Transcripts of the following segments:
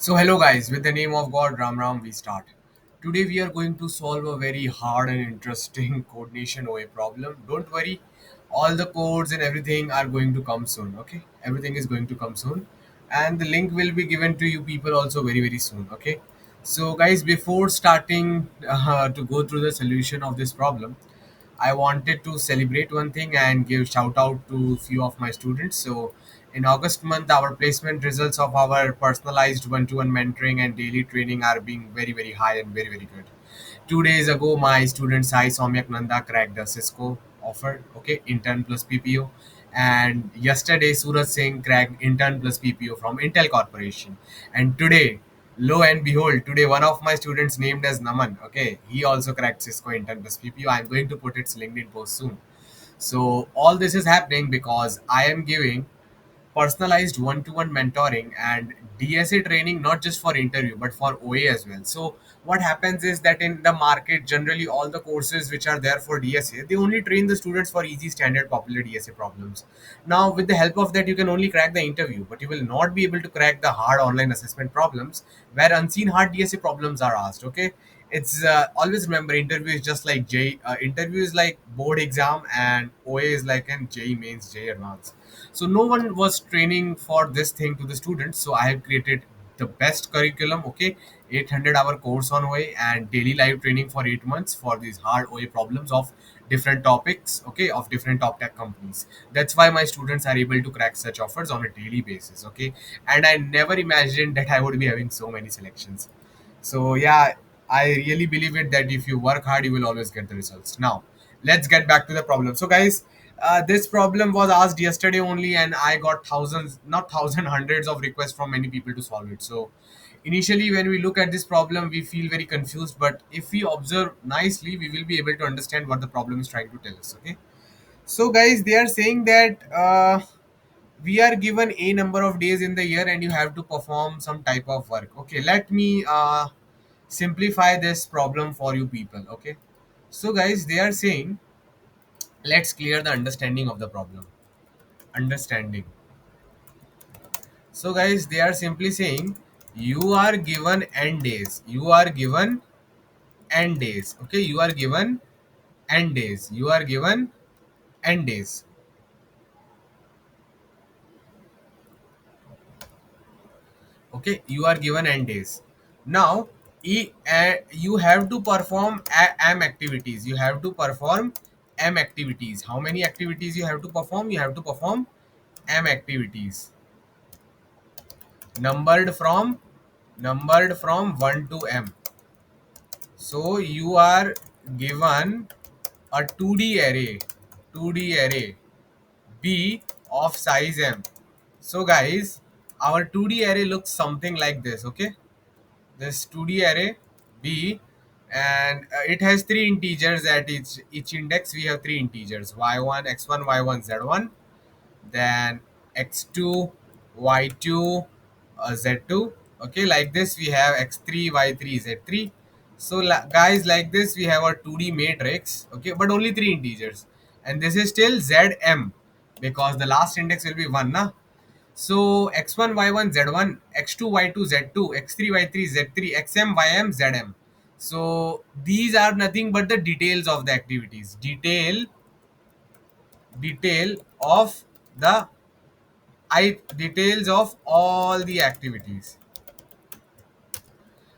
So hello guys, with the name of God, Ram Ram, we start. Today we are going to solve a very hard and interesting CodeNation OA problem. Don't worry, all the codes and everything are going to come soon. Okay, everything is going to come soon, and the link will be given to you people also very soon. Okay, so guys, before starting to go through the solution of this problem, I wanted to celebrate one thing and give shout out to few of my students. So in August month, our placement results of our personalized one-to-one mentoring and daily training are being very high and very good. 2 days ago, my student Sai Somyak Nanda cracked the Cisco offer, okay, intern plus PPO. And yesterday, Suraj Singh cracked intern plus PPO from Intel Corporation. And today, lo and behold, today one of my students named as Naman, okay, he also cracked Cisco intern plus PPO. I'm going to put its LinkedIn post soon. So all this is happening because I am giving personalized one-to-one mentoring and DSA training, not just for interview but for OA as well. So what happens is that in the market, generally all the courses which are there for DSA, they only train the students for easy standard popular DSA problems. Now with the help of that, you can only crack the interview, but you will not be able to crack the hard online assessment problems where unseen hard DSA problems are asked. Okay, it's always remember, interview is just like interview is like board exam, and OA is like an JE mains, JE advanced. So no one was training for this thing to the students, so I have created the best curriculum. Okay, 800-hour course on OA and daily live training for 8 months for these hard OA problems of different topics, okay, of different top tech companies. That's why my students are able to crack such offers on a daily basis. Okay, and I never imagined that I would be having so many selections. So yeah, I really believe it that if you work hard, you will always get the results. Now, let's get back to the problem. So guys, this problem was asked yesterday only, and I got thousands, not thousand, hundreds of requests from many people to solve it. So initially, when we look at this problem, we feel very confused. But if we observe nicely, we will be able to understand what the problem is trying to tell us. Okay. So guys, they are saying that we are given a number of days in the year, and you have to perform some type of work. Okay, let me simplify this problem for you people. Okay, so guys, they are saying, let's clear the understanding of the problem. Understanding. So guys, they are simply saying you are given n days, you are given n days. Okay, you are given n days, you are given n days. Okay, you are given n days. Now you have to perform m activities, you have to perform m activities. How many activities you have to perform? You have to perform m activities, numbered from 1 to m. So you are given a 2D array, 2D array B of size m. So guys, our 2D array looks something like this. Okay, this 2D array B, and it has three integers at each index. We have three integers: y1, x1, y1, z1, then x2, y2, z2. Okay, like this we have x3, y3, z3. So guys, like this we have a 2D matrix. Okay, but only three integers, and this is still zm because the last index will be 1 na. So x1, y1, z1, x2, y2, z2, x3, y3, z3, xm, ym, zm. So these are nothing but the details of the activities. Detail of the details of all the activities.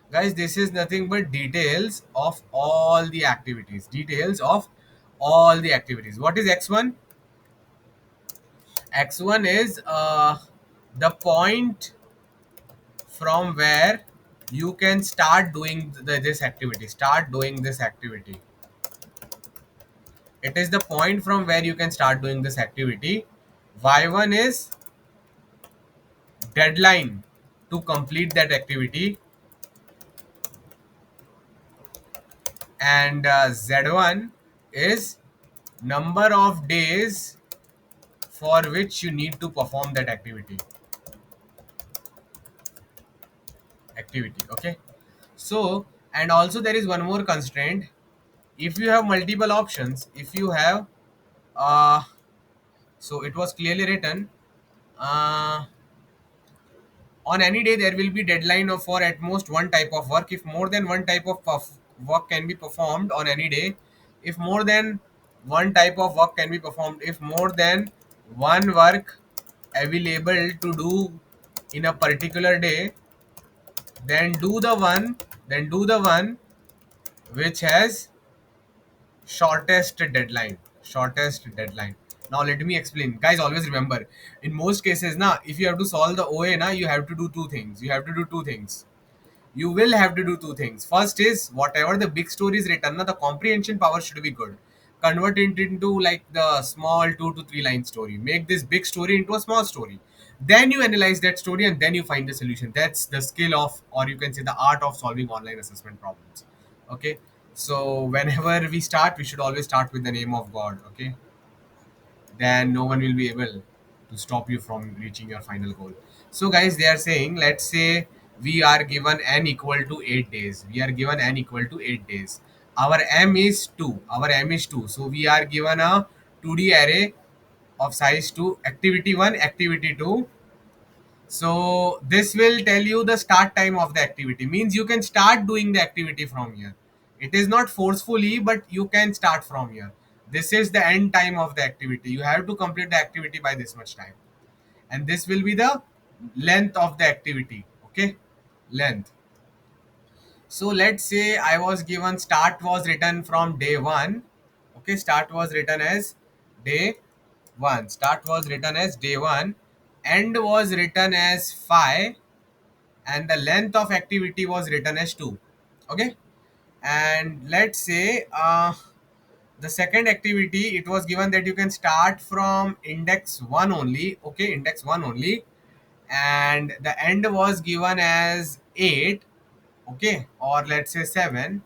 Guys, this is nothing but details of all the activities. Details of all the activities. What is x1? X1 is the point from where you can start doing this activity. Start doing this activity. It is the point from where you can start doing this activity. Y1 is deadline to complete that activity, and Z1 is number of days for which you need to perform that activity. Okay, so, and also there is one more constraint. If you have multiple options, if you have so it was clearly written, uh, On any day there will be deadline of for at most one type of work. If more than one type of work can be performed on any day, if more than one type of work can be performed, if more than one work available to do in a particular day, then do the one which has shortest deadline. Now let me explain, guys. Always remember, in most cases na, if you have to solve the OA na, you have to do two things. You will have to do two things. First is, whatever the big story is written na, the comprehension power should be good. Convert it into like the small 2 to 3 line story. Make this big story into a small story. Then you analyze that story and then you find the solution. That's the skill of, or you can say the art of solving online assessment problems. Okay. So whenever we start, we should always start with the name of God. Okay. Then no one will be able to stop you from reaching your final goal. So, guys, they are saying, let's say we are given n equal to 8 days. We are given n equal to 8 days. Our m is 2. Our m is 2. So, we are given a 2D array of size 2, activity 1, activity 2. So this will tell you the start time of the activity. Means you can start doing the activity from here. It is not forcefully, but you can start from here. This is the end time of the activity. You have to complete the activity by this much time. And this will be the length of the activity. Okay? Length. So let's say I was given start was written from day 1. Okay, start was written as day 1. Start was written as day 1. End was written as 5, and the length of activity was written as 2. Okay, and let's say the second activity, it was given that you can start from index 1 only. Okay, index 1 only, and the end was given as 8. Okay, or let's say 7,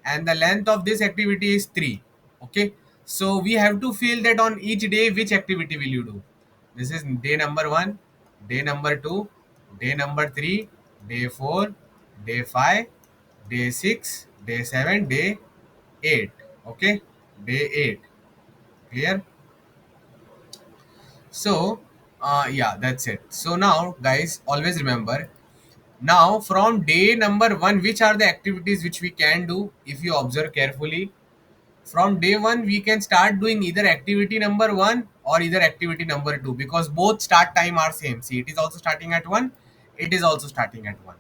and the length of this activity is 3. Okay, so we have to feel that on each day which activity will you do. This is day number 1, day number 2, day number 3, day 4, day 5, day 6, day 7, day 8. Okay, day 8. Clear? So yeah, that's it. So now, guys, always remember, now from day number 1, which are the activities which we can do. If you observe carefully, from day 1 we can start doing either activity number 1 or either activity number 2, because both start time are same. See, it is also starting at 1, it is also starting at 1.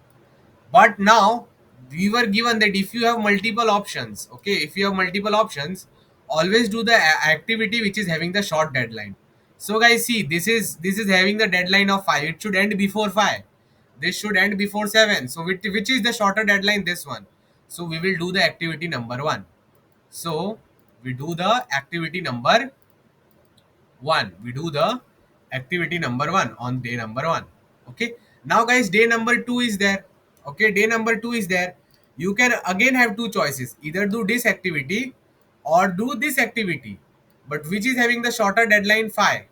But now we were given that if you have multiple options, okay, if you have multiple options, always do the activity which is having the short deadline. So guys, see, this is having the deadline of 5. It should end before 5. This should end before 7. So which is the shorter deadline? This one. So we will do the activity number 1. So we do the activity number 1. We do the activity number 1 on day number 1. Okay. Now, guys, day number 2 is there. Okay. Day number 2 is there. You can again have two choices. Either do this activity or do this activity. But which is having the shorter deadline 5?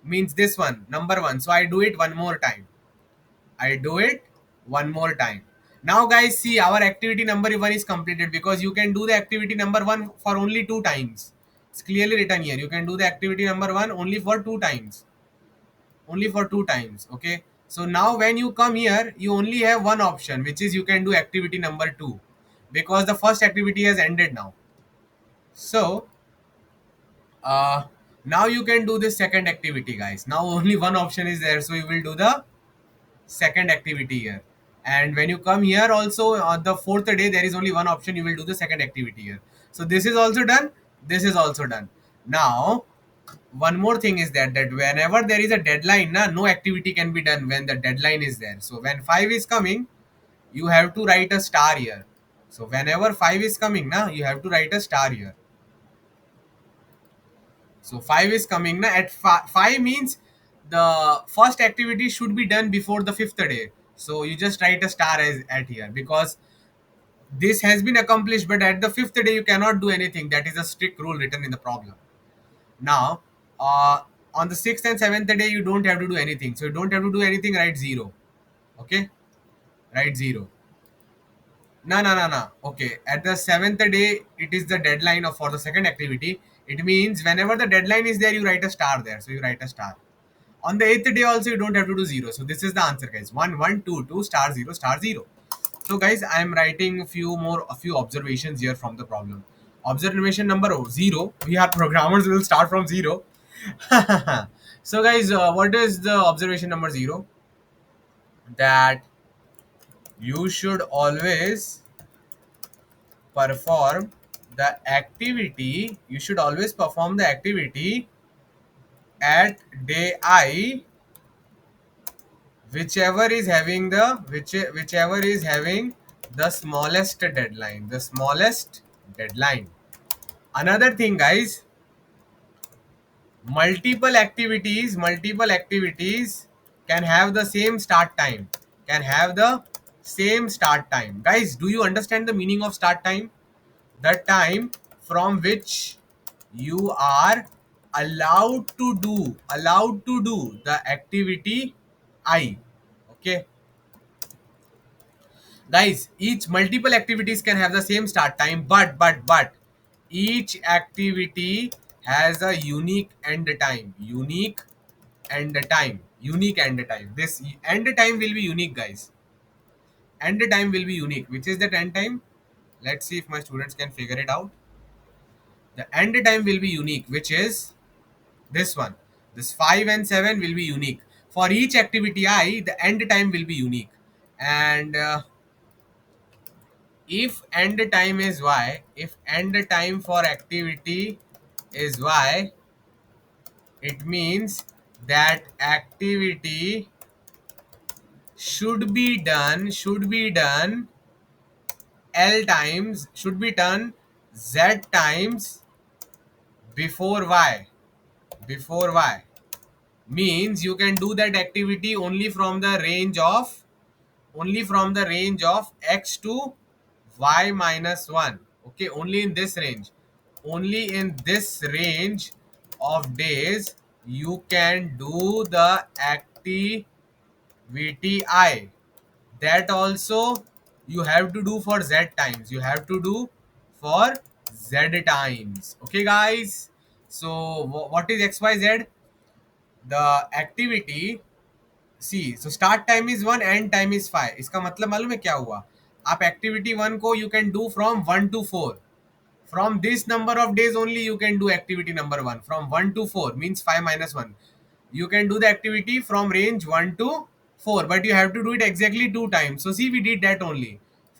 Means this one, number 1. So I do it one more time. I do it one more time. Now, guys, see, our activity number 1 is completed, because you can do the activity number 1 for only 2 times. It's clearly written here. You can do the activity number 1 only for 2 times. Only for 2 times. Okay. So now when you come here, you only have one option, which is you can do activity number 2, because the first activity has ended now. So uh, now you can do this second activity, guys. Now only one option is there. So you will do the second activity here, and when you come here also on the fourth day, there is only one option. You will do the second activity here. So this is also done, this is also done. Now one more thing is that whenever there is a deadline na, no activity can be done when the deadline is there. So when 5 is coming, you have to write a star here. So whenever 5 is coming na, you have to write a star here. So 5 is coming na, at 5 means the first activity should be done before the fifth day. So you just write a star as at here, because this has been accomplished, but at the fifth day you cannot do anything. That is a strict rule written in the problem. Now on the sixth and seventh day you don't have to do anything. So you don't have to do anything, write 0. Okay, write 0. No, no, no, no. Okay. At the seventh day, it is the deadline of for the second activity. It means whenever the deadline is there, you write a star there. So you write a star. On the eighth day also you don't have to do 0. So this is the answer, guys. 1 1 2 2 star 0 star 0. So guys, I am writing a few observations here from the problem. Observation number 0. We are programmers, will start from 0. So guys, what is the observation number 0? That you should always perform you should always perform the activity at day I, whichever is having the smallest deadline. Another thing, guys, multiple activities can have the same start time, guys. Do you understand the meaning of start time? The time from which you are allowed to do the activity I. Okay, guys, each multiple activities can have the same start time, but each activity has a unique end time. This end time will be unique, guys. End time will be unique. Which is that end time? Let's see if my students can figure it out. The end time will be unique, which is this one. This 5 and 7 will be unique. For each activity I, the end time will be unique. And if end time for activity is y, it means that activity should be done L times, should be done Z times before y means you can do that activity only from the range of x to y minus 1. Okay, only in this range of days you can do the activity I. That also you have to do for z times. For z times. Okay, guys. So what is xyz? The activity. See so start time is 1, end time is 5. इसका मतलब मालूम है क्या हुआ? आप activity 1 को you can do from 1 to 4. From this number of days only you can do activity number 1. From 1 to 4 means 5 minus 1. You can do the activity from range 1 to 4, but you have to do it exactly 2 times. So see, we did that only.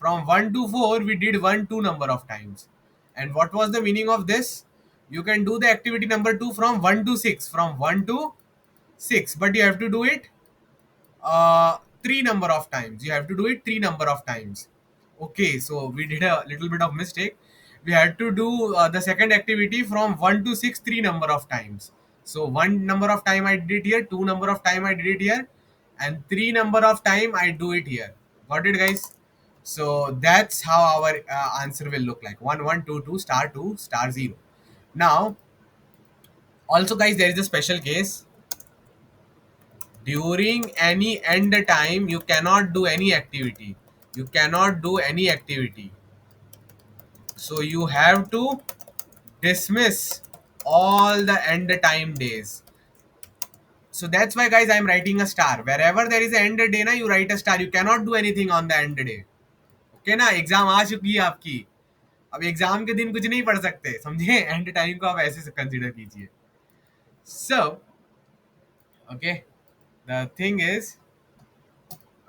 From 1 to 4 we did 1 2 number of times. And what was the meaning of this? You can do the activity number 2 from 1 to 6. From 1 to 6, but you have to do it three number of times. You have to do it three number of times. Okay, so we did a little bit of mistake. We had to do the second activity from 1 to 6 three number of times. So one number of time I did it here, two number of time I did it here, and three number of time I do it here. Got it, guys? So that's how our answer will look like: 1 1 2 2 star 2 star 0. Now, also, guys, there is a special case. During any end time you cannot do any activity. So you have to dismiss all the end time days. So that's why, guys, I'm writing a star. Wherever there is an end day na, you write a star. You cannot do anything on the end day. Okay ना? Exam आ चुकी है आपकी. अब exam के दिन कुछ नहीं पढ़ सकते, समझे? एंड टाइम को आप ऐसे कंसीडर कीजिए. So okay, the thing is,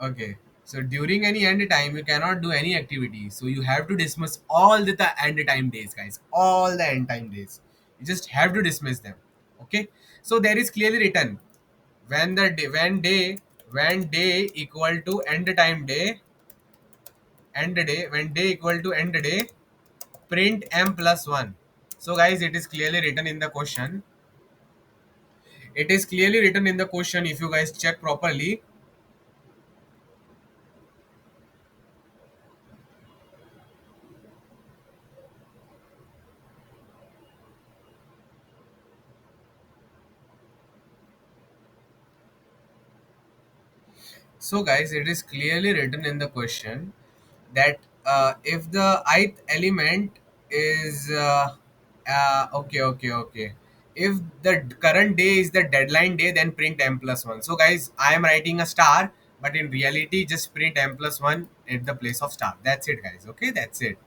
okay, so during any end time you cannot do any activity, so you have to dismiss all the end time days, guys. All the end time days, you just have to dismiss them. Okay, so there is clearly written, when the day when day equal to end time day, when day equal to end day, print m plus 1. So guys, it is clearly written in the question. If you guys check properly. So, guys, it is clearly written in the question that if the ith element is okay. If the current day is the deadline day, then print m plus 1. So guys, I am writing a star, but in reality just print m plus 1 at the place of star. That's it guys. Okay, that's it.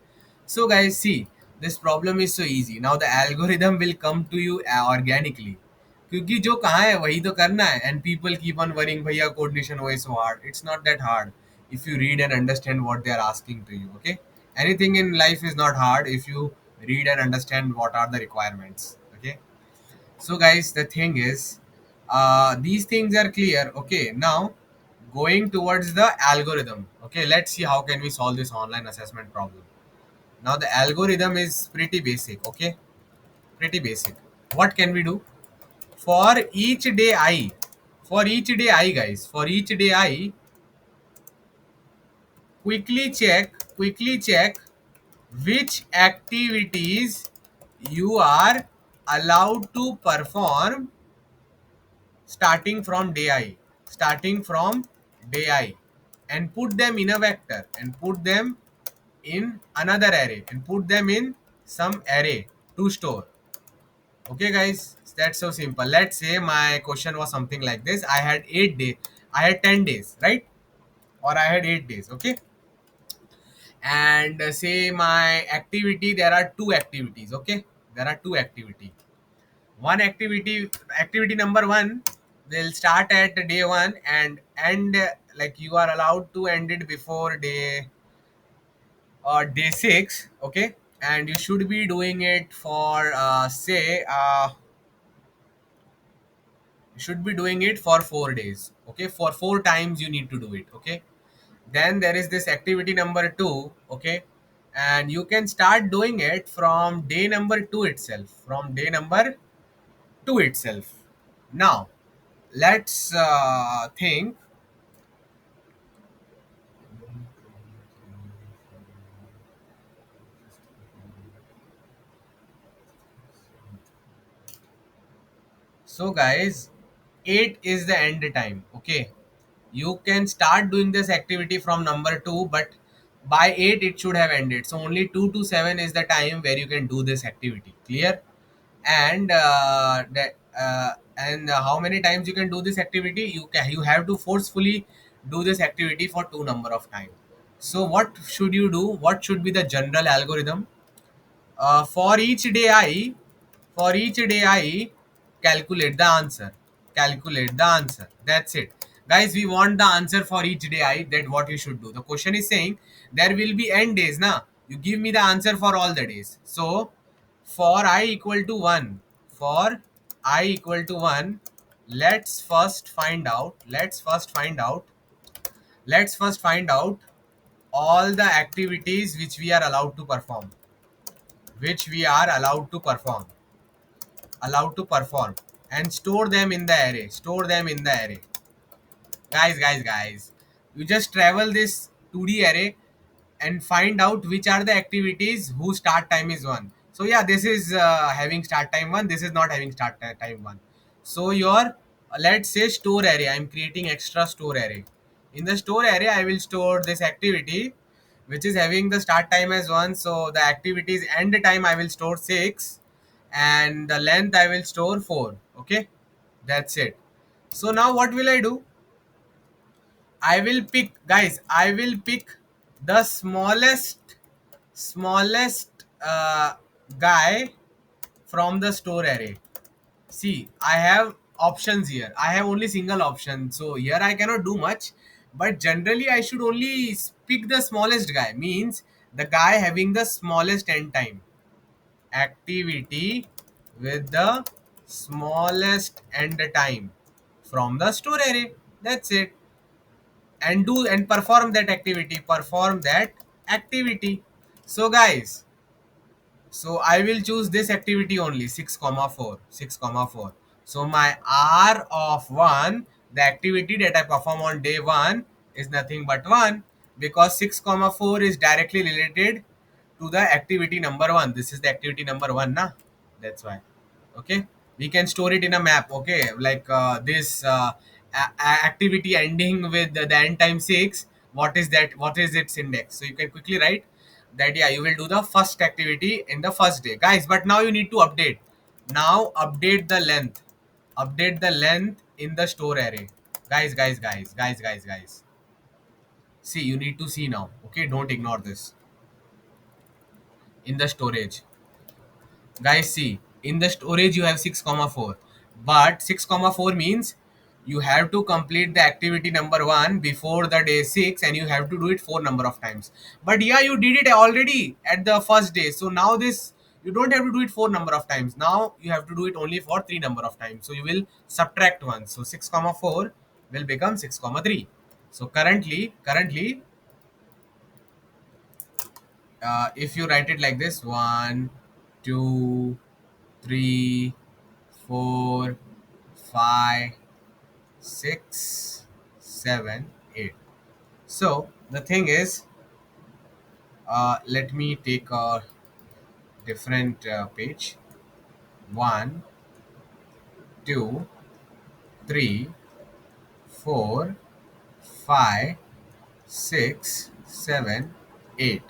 So guys, see, this problem is so easy. Now the algorithm will come to you organically, क्योंकि जो कहाँ है वही तो करना है. And people keep on worrying, भैया coordination was so hard. It's not that hard if you read and understand what they are asking to you. Okay, anything in life is not hard if you read and understand what are the requirements. Okay, so guys, the thing is, these things are clear. Okay, now going towards the algorithm. Okay, let's see how can we solve this online assessment problem. Now the algorithm is pretty basic. Okay, pretty basic. What can we do? For each day I, for each day I guys, for each day I, quickly check which activities you are allowed to perform starting from day I, starting from day I, and put them in a vector and put them in another array and put them in some array to store. Okay guys, that's so simple. Let's say my question was something like this. I had 8 days, I had 10 days, right? Or I had 8 days. Okay, and say my activity, there are two activities. Okay, there are two activity. One activity, activity number one will start at day one and end, like you are allowed to end it before day or day 6. Okay, and you should be doing it for say you should be doing it for 4 days. Okay, for 4 times you need to do it. Okay, then there is this activity number 2. Okay, and you can start doing it from day number 2 itself, from day number 2 itself. Now let's think. So guys, 8 is the end time. Okay, you can start doing this activity from number 2, but by 8 it should have ended. So only 2 to 7 is the time where you can do this activity. Clear? And how many times you can do this activity? You have to forcefully do this activity for 2 number of time. So what should you do? What should be the general algorithm? For each day I, for each day I, calculate the answer. Calculate the answer. That's it. Guys, we want the answer for each day I, that what you should do. The question is saying there will be n days, na? You give me the answer for all the days. So for I equal to 1, for I equal to 1, let's first find out, let's first find out all the activities which we are allowed to perform, which we are allowed to perform, and store them in the array, store them in the array. Guys, you just travel this 2D array and find out which are the activities whose start time is 1. So yeah, this is having start time 1, this is not having start time 1. So your let's say store array, I'm creating extra store array. In the store array I will store this activity which is having the start time as 1. So the activities end time I will store 6, and the length I will store 4. Okay, that's it. So now what will I do? I will pick, guys, I will pick the smallest guy from the store array. See, I have options here. I have only single option. So here I cannot do much. But generally I should only pick the smallest guy. Means the guy having the smallest end time. Activity with the smallest end time from the store array. That's it. And do and perform that activity. Perform that activity. So guys, so I will choose this activity only, 6 comma 4, 6 comma 4. So my R of 1, the activity that I perform on day 1 is nothing but 1, because 6 comma 4 is directly related to the activity number 1. This is the activity number 1 na, that's why. Okay, we can store it in a map. Okay, like this activity ending with the end time 6, what is that, what is its index? So you can quickly write that, yeah, you will do the first activity in the first day, guys. But now you need to update, Now update the length in the store array. Guys, see, you need to see now, okay? Don't ignore this. In the storage, guys, see, in the storage you have 6 comma 4, but 6 comma 4 means you have to complete the activity number 1 before the day 6, and you have to do it 4 number of times. But yeah, you did it already at the first day, so now this, you don't have to do it 4 number of times. Now you have to do it only for 3 number of times, so you will subtract 1, so 6 comma 4 will become 6 comma 3. So currently, if you write it like this: 1, 2, 3, 4, 5, 6, 7, 8. So the thing is, let me take a different page. 1, 2, 3, 4, 5, 6, 7, 8.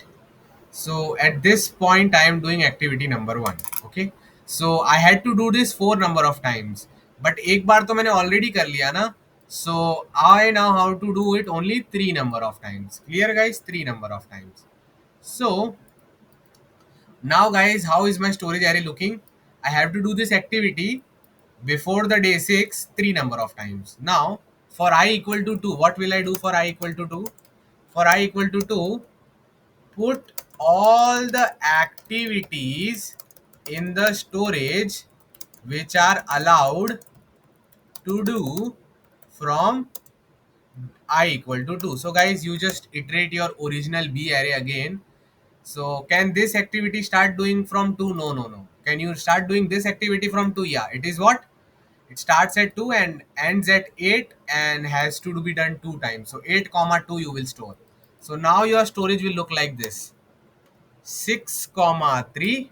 So at this point I am doing activity number 1. Okay, so I had to do this 4 number of times, but एक बार तो मैंने already कर लिया ना. So I now how to do it only 3 number of times. Clear guys? 3 number of times. So now guys, how is my storage array looking? I have to do this activity before the day 6 3 number of times. Now for I equal to 2, what will I do for I equal to 2? For I equal to 2, put all the activities in the storage which are allowed to do from I equal to 2. So guys, you just iterate your original B array again. So can this activity start doing from 2? No. Can you start doing this activity from 2? Yeah, it is what? It starts at 2 and ends at 8 and has to be done 2 times. So 8 comma 2 you will store. So now your storage will look like this: 6 comma 3,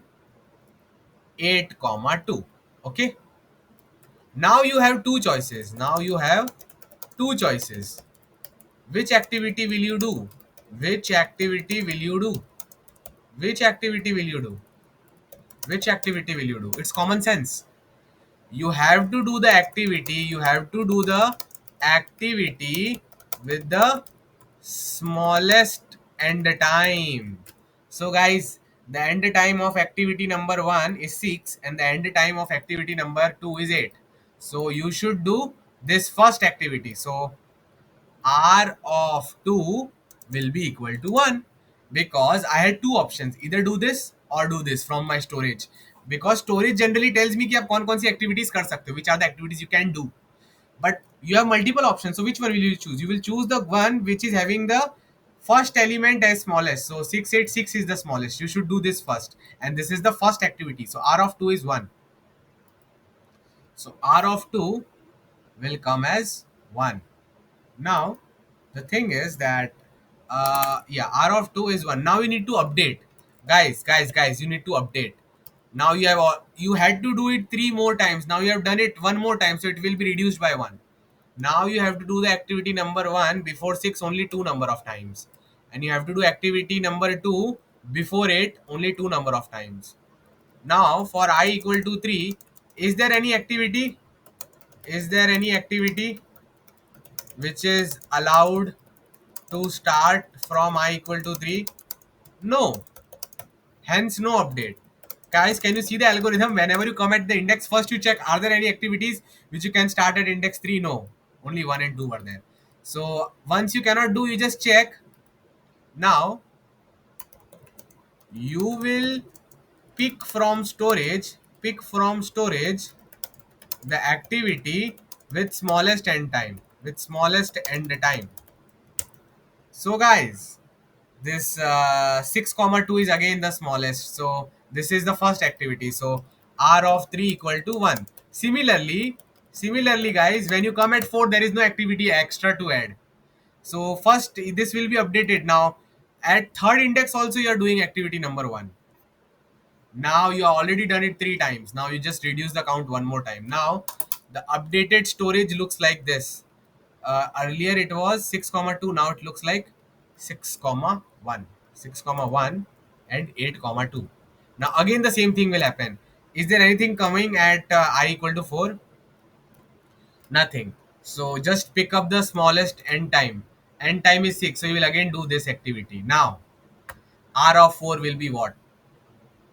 8 comma 2. Okay, now you have two choices. Which activity will you do? which activity will you do which activity will you do which activity will you do? It's common sense. You have to do the activity with the smallest end time. So guys, the end time of activity number 1 is 6 and the end time of activity number 2 is 8. So you should do this first activity. So r of 2 will be equal to 1, because I had two options: either do this or do this from my storage, because storage generally tells me कि आप कौन कौन सी activities कर सकते हो, which are the activities you can do. But you have multiple options, so which one will you choose? You will choose the one which is having the first element as smallest. So 686 is the smallest. You should do this first, and this is the first activity. So r of 2 is 1. So r of 2 will come as 1. Now the thing is that yeah, r of 2 is 1. Now you need to update. Guys, you need to update. Now you had to do it 3 more times. Now you have done it 1 more time, so it will be reduced by 1. Now you have to do the activity number 1 before 6 only 2 number of times, and you have to do activity number 2 before 8 only 2 number of times. Now for I equal to 3, is there any activity which is allowed to start from I equal to 3? No. Hence no update. Guys, can you see the algorithm? Whenever you come at the index, first you check, are there any activities which you can start at index 3? No. Only 1 and 2 were there. So once you cannot do, you just check. Now you will pick from storage the activity with smallest end time. So guys, this 6 comma 2 is again the smallest, so this is the first activity. So r of 3 equal to 1. Similarly guys, when you come at 4, there is no activity extra to add. So first this will be updated. Now at third index also you are doing activity number 1. Now you have already done it 3 times. Now you just reduce the count one more time. Now the updated storage looks like this. Earlier it was 6 comma 2. Now it looks like 6 comma 1 and 8 comma 2. Now again the same thing will happen. Is there anything coming at I equal to 4? Nothing. So just pick up the smallest end time. End time is 6. So you will again do this activity. Now, R of 4 will be what?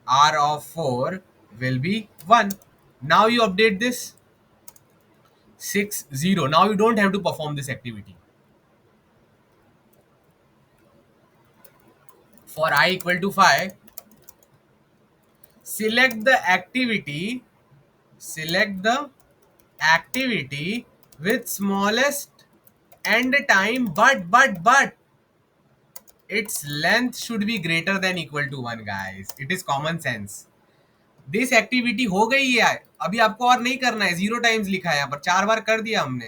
R of 4 will be 1. Now you update this 6 0. Now you don't have to perform this activity. For I equal to 5, select the activity, select the activity with smallest end time, but its length should be greater than equal to 1, guys. It is common sense. This activity हो गई है, अभी आपको और नहीं करना है, 0 times लिखा है यहाँ पर, 4 बार कर दिया हमने,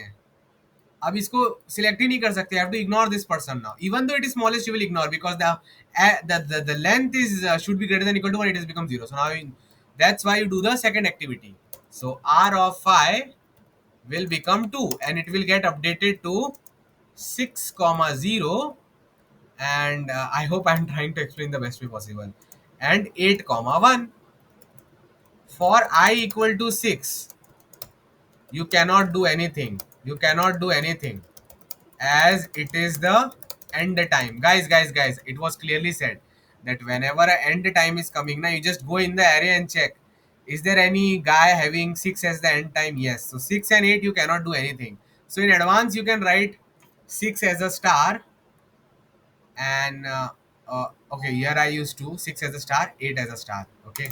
अब इसको सिलेक्ट ही नहीं कर सकते, have to ignore this person now, even though it is smallest you will ignore because the length is should be greater than equal to 1, it is become 0, so now that's why you do the second activity. So r of 5 will become 2 and it will get updated to 6 comma 0, and I hope I'm trying to explain the best way possible, and 8 comma 1. For I equal to 6, you cannot do anything, you cannot do anything, as it is the end time. Guys, it was clearly said that whenever a end time is coming now, you just go in the array and check, is there any guy having 6 as the end time? Yes. So 6 and 8 you cannot do anything, so in advance you can write 6 as a star, and okay, here I used to 6 as a star, 8 as a star. Okay,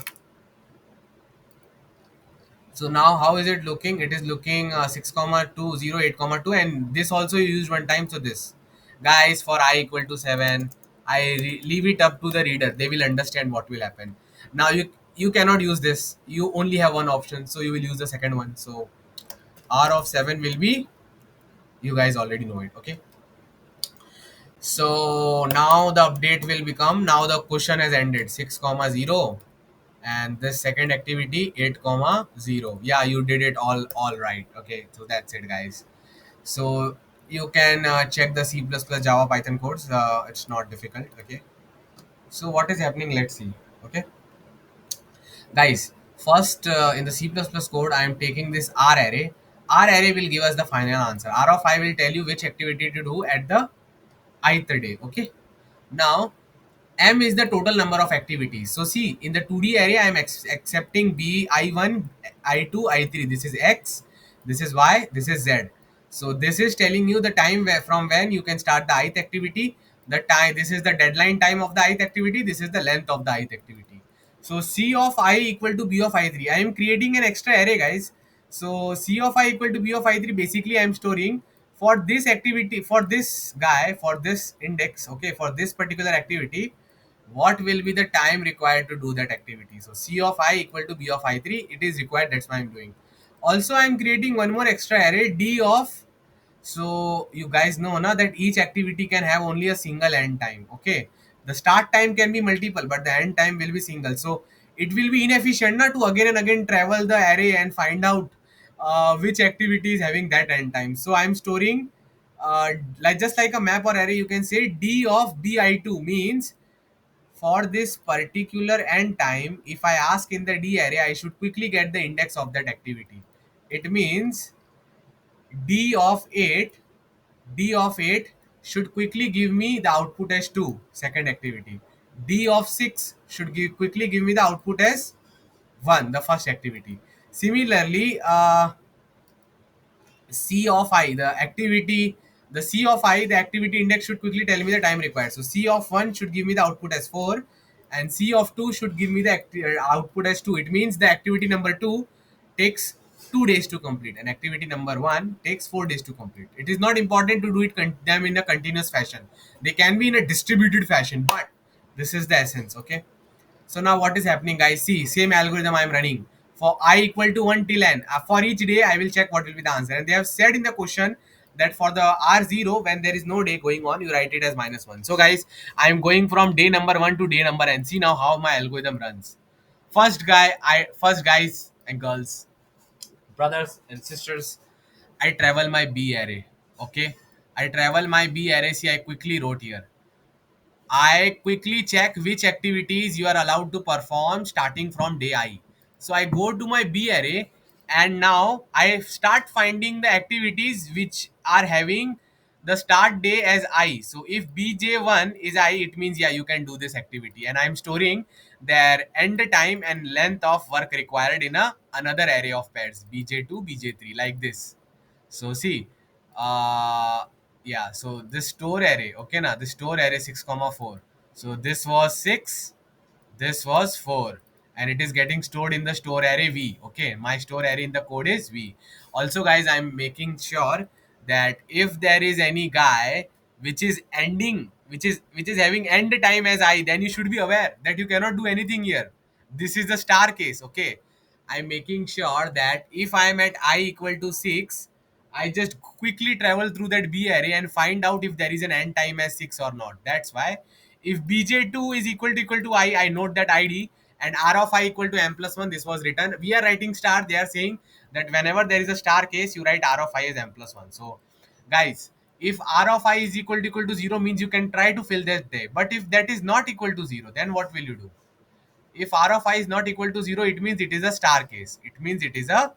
so now how is it looking? It is looking 6 comma 2 0 8 comma 2, and this also you used one time. So this, guys, for I equal to 7, I leave it up to the reader, they will understand what will happen. Now you cannot use this, you only have one option, so you will use the second one. So R of 7 will be, you guys already know it. Okay, so now the update will become, now the question has ended, 6 comma 0, and this second activity 8 comma 0. Yeah, you did it all right. Okay, so that's it, guys. So you can check the C++ Java Python codes, it's not difficult. Okay, so what is happening, let's see. Okay, guys, first in the C++ code I am taking this R array. R array will give us the final answer. R of I will tell you which activity to do at the ith day. Okay, now M is the total number of activities. So see, in the 2D area, I am accepting B, I1, I2, I3. This is X, this is Y, this is Z. So this is telling you the time where, from when you can start the ith activity. The time, this is the deadline time of the ith activity. This is the length of the ith activity. So C of I equal to B of I3. I am creating an extra array, guys. So C of I equal to B of I3. Basically, I am storing for this activity, for this guy, for this index. Okay, for this particular activity, what will be the time required to do that activity. So C of I equal to B of I3, it is required, that's why I'm doing. Also I'm creating one more extra array, D of, so you guys know now that each activity can have only a single end time. Okay, the start time can be multiple but the end time will be single, so it will be inefficient na, to again and again travel the array and find out which activity is having that end time. So I'm storing like just like a map or array, you can say D of bi2 means for this particular end time, if I ask in the D array, I should quickly get the index of that activity. It means D of 8, D of 8 should quickly give me the output as 2, second activity. D of 6 should quickly give me the output as 1, the first activity. Similarly, C of I, the C of I, the activity index should quickly tell me the time required. So C of 1 should give me the output as 4, and C of 2 should give me the output as 2. It means the activity number 2 takes 2 days to complete, and activity number 1 takes 4 days to complete. It is not important to do it them in a continuous fashion. They can be in a distributed fashion, but this is the essence. Okay, so now what is happening, guys? See, same algorithm I am running. For I equal to 1 till n. For each day, I will check what will be the answer. And they have said in the question that for the R0, when there is no day going on, you write it as -1. So guys, I am going from day number 1 to day number n. See now how my algorithm runs. First guys and girls, brothers and sisters, I travel my B array. Okay. I travel my B array. See, I quickly wrote here. I quickly check which activities you are allowed to perform starting from day I. So I go to my B array, and now I start finding the activities which are having the start day as I. So if bj1 is I, it means yeah, you can do this activity, and I'm storing their end time and length of work required in a another array of pairs, bj2, bj3, like this. So see, uh yeah, so this store array, okay, now this store array 6 comma 4. So this was 6, this was 4, and it is getting stored in the store array v. Okay, my store array in the code is v. Also guys, I'm making sure that if there is any guy which is ending, which is having end time as I, then you should be aware that you cannot do anything here. This is the star case. Okay, I'm making sure that if I am at I equal to 6, I just quickly travel through that B array and find out if there is an end time as 6 or not. That's why if bj2 is equal to I note that ID, and r of I equal to m plus 1, this was written. We are writing star. They are saying that whenever there is a star case, you write r of I as m plus 1. So, guys, if r of I is equal to 0 means you can try to fill that day. But if that is not equal to 0, then what will you do? If r of I is not equal to 0, it means it is a star case. It means it is a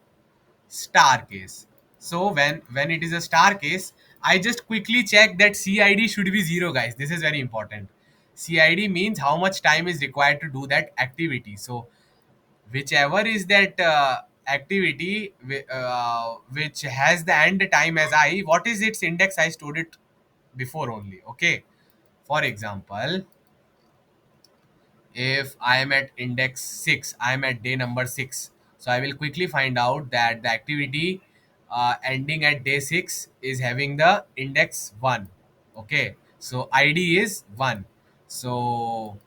star case. So when it is a star case, I just quickly check that CID should be 0, guys. This is very important. CID means how much time is required to do that activity. So whichever is that activity which has the end time as I, what is its index? I stored it before only. Okay. For example, if I am at index 6, I am at day number 6. So I will quickly find out that the activity ending at day 6 is having the index 1. Okay, so ID is 1. So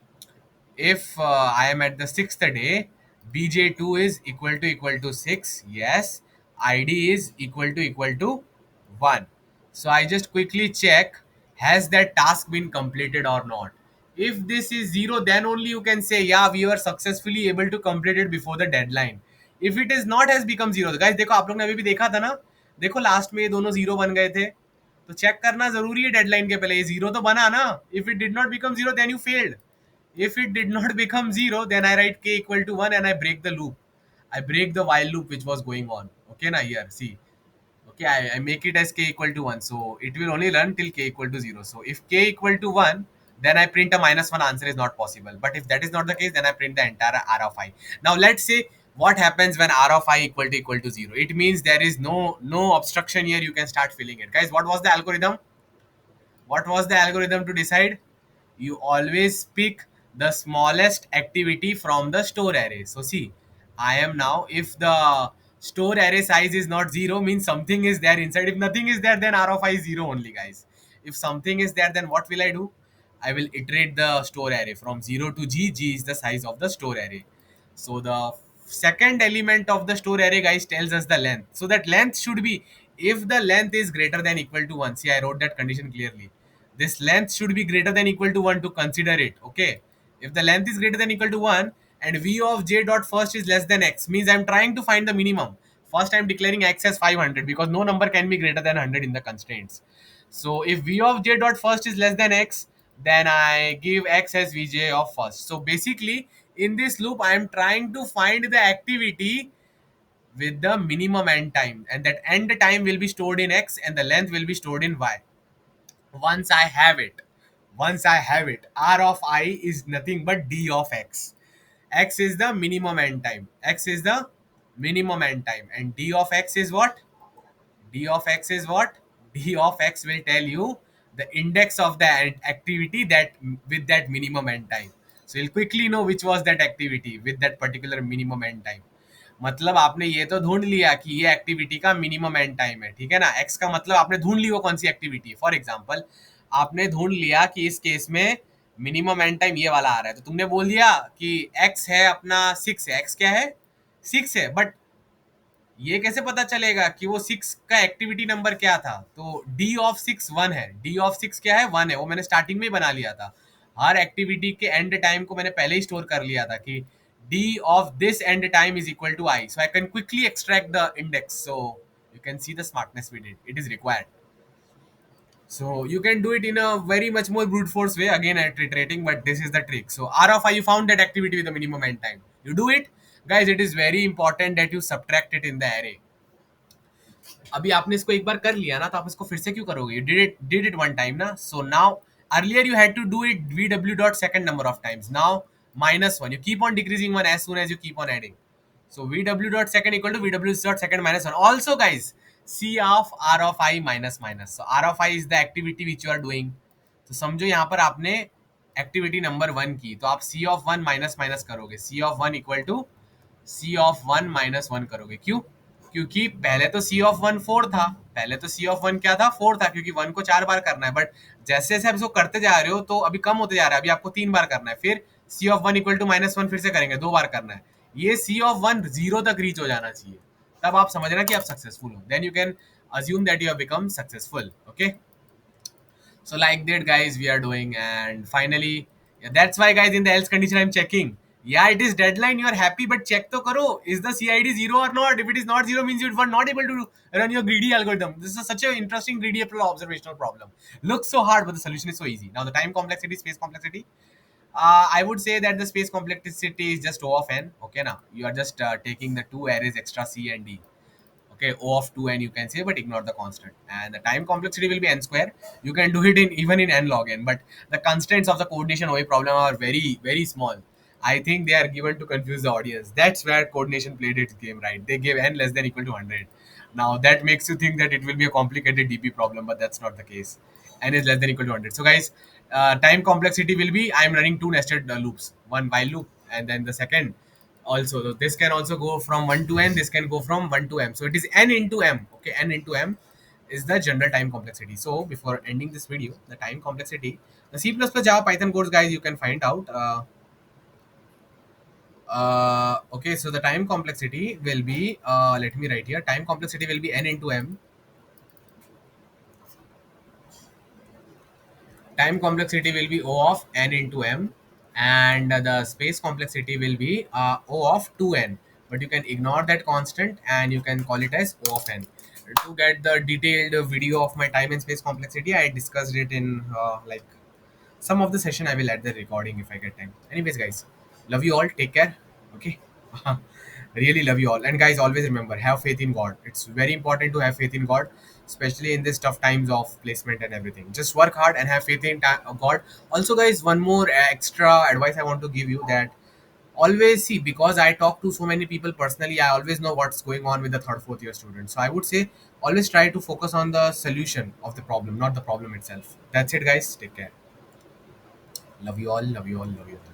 if I am at the sixth day, bj2 is equal to 6. Yes, ID is equal to 1. So I just quickly check, has that task been completed or not. If this is 0, then only you can say yeah, we were successfully able to complete it before the deadline. If it is not, has become 0, guys देखो आप लोग ने अभी भी देखा था ना, देखो लास्ट में ये दोनों 0 बन गए थे. तो चेक करना जरूरी है डेडलाइन के पहले, ये 0 तो बना ना. If it did not become 0, then you failed. If it did not become 0, then I write k equal to 1 and I break the loop. I break the while loop which was going on. Okay, now here, see. Okay, I make it as k equal to 1. So it will only run till k equal to 0. So if k equal to 1, then I print a minus 1 answer is not possible. But if that is not the case, then I print the entire r of I. Now let's say what happens when r of I equal to 0. It means there is no obstruction here. You can start filling it. Guys, what was the algorithm? What was the algorithm to decide? You always pick the smallest activity from the store array. So see, I am now, if the store array size is not 0, means something is there inside. If nothing is there, then r of I is 0 only, guys. If something is there, then what will I do? I will iterate the store array from 0 to g. G is the size of the store array. So the second element of the store array, guys, tells us the length. So that length should be, if the length is greater than equal to 1. See, I wrote that condition clearly. This length should be greater than equal to 1 to consider it. Okay. If the length is greater than equal to 1 and v of j dot first is less than x, means I'm trying to find the minimum. First, I'm declaring x as 500 because no number can be greater than 100 in the constraints. So if v of j dot first is less than x, then I give x as vj of first. So basically, in this loop, I am trying to find the activity with the minimum end time, and that end time will be stored in x and the length will be stored in y. Once I have it, r of I is nothing but d of x. X is the minimum end time. X is the minimum end time, and d of x is what? D of x is what? D of x will tell you the index of the activity that with that minimum end time. So you'll quickly know which was that activity with that particular minimum end time. मतलब आपने ये तो ढूंढ लिया कि ये activity का minimum and time है, ठीक है ना. एक्स का मतलब आपने ढूंढ ली वो कौन सी एक्टिविटी है. फॉर एग्जांपल, आपने ढूंढ लिया कि इस केस में मिनिमम एंड टाइम ये वाला आ रहा है, तो तुमने बोल दिया कि एक्स है अपना 6 है. एक्स क्या है? 6 है. बट ये कैसे पता चलेगा कि वो 6 का एक्टिविटी नंबर क्या था? तो डी ऑफ 6 1 है. डी ऑफ 6 क्या है? 1 है. वो मैंने स्टार्टिंग में ही बना लिया था. हर एक्टिविटी के एंड टाइम को मैंने पहले ही स्टोर कर लिया था कि D of this end time is equal to I. So I can quickly extract the index. So you can see the smartness we did. It is required. So you can do it in a very much more brute force way, again at iterating, but this is the trick. So R of I, you found that activity with the minimum end time. You do it. guys, it is very important that you subtract it in the array. अभी आपने इसको एक बार कर लिया ना, तो आप इसको फिर से क्यों करोगे? You did it one time ना. So now, earlier you had to do it vw dot second number of times. Now minus one. You keep on decreasing one as soon as you keep on adding. So vw dot second equal to vw dot second minus one. Also, guys, c of r of I minus minus. So r of I is the activity which you are doing. तो समझो यहाँ पर आपने activity number one की, तो आप C of one minus minus करोगे. C of one equal to C of one minus one करोगे. क्यों? क्योंकि पहले तो सी ऑफ वन फोर था. पहले तो सी ऑफ वन क्या था? फोर था, क्योंकि वन को चार बार करना है. बट जैसे जैसे आप इसको करते जा रहे हो तो अभी कम होते जा रहा है. अभी आपको तीन बार करना है. फिर C of one equal to minus one फिर से करेंगे, दो बार करना है. ये सी ऑफ वन जीरो तक रीच हो जाना चाहिए, तब आप समझना कि आप सक्सेसफुल हो. Then you can assume that you have become successful. Okay, so like that, guys, we are doing. And finally, yeah, that's why, guys, in the else condition I'm checking. Yeah, it is deadline, you are happy, but check to karo, is the cid zero or not? If it is not zero, means you were not able to run your greedy algorithm. This is such an interesting greedy observational problem. Looks so hard, but the solution is so easy. Now the time complexity, space complexity, I would say that the space complexity is just O of n. Okay, now you are just taking the two arrays extra c and d. Okay, O of 2n you can say, but ignore the constant. And the time complexity will be n square. You can do it in even in n log n, but the constraints of the coordination OA problem are very, very small. I think they are given to confuse the audience. That's where coordination played its game, right? They gave n less than equal to 100. Now that makes you think that it will be a complicated DP problem, but that's not the case. N is less than equal to 100. So, guys, time complexity will be, I'm running two nested loops, one while loop, and then the second also. So this can also go from 1 to n, this can go from 1 to m. So it is n into m. Okay, n into m is the general time complexity. So before ending this video, the time complexity, the C++ Java Python codes, guys, you can find out. Okay, so the time complexity will be, let me write here, time complexity will be n into m. Time complexity will be O of n into m, and the space complexity will be O of 2n. But you can ignore that constant and you can call it as O of n. To get the detailed video of my time and space complexity, I discussed it in like some of the session. I will add the recording if I get time. Anyways, guys, love you all. Take care. Okay. Really love you all. And guys, always remember, have faith in God. It's very important to have faith in God, especially in these tough times of placement and everything. Just work hard and have faith in God. Also, guys, one more extra advice I want to give you, that always see, because I talk to so many people personally, I always know what's going on with the third, fourth year students. So I would say always try to focus on the solution of the problem, not the problem itself. That's it, guys. Take care. Love you all. Love you all. Love you all.